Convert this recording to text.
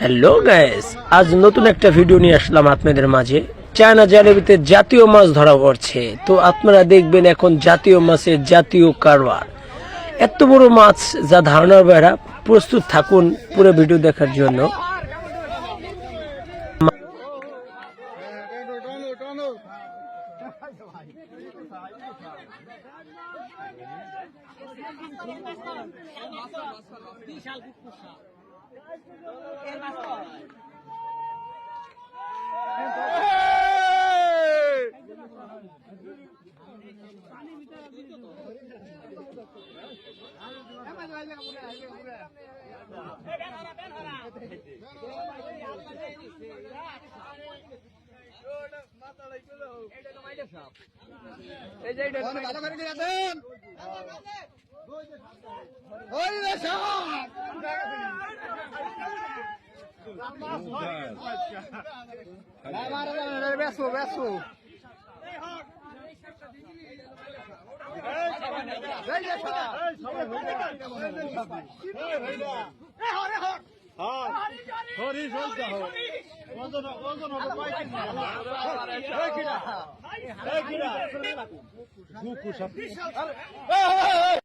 Hello guys, আজ নতুন একটা ভিডিও নিয়ে আসলাম আপনাদের মাঝে। চায়না জালেবিতে জাতীয় মাছ ধরা পড়ছে, তো আপনারা দেখবেন এখন জাতীয় মাছের জাতীয় কারবার। এত বড় মাছ যা ধারণার বাইরে। প্রস্তুত থাকুন পুরো ভিডিও দেখার জন্য।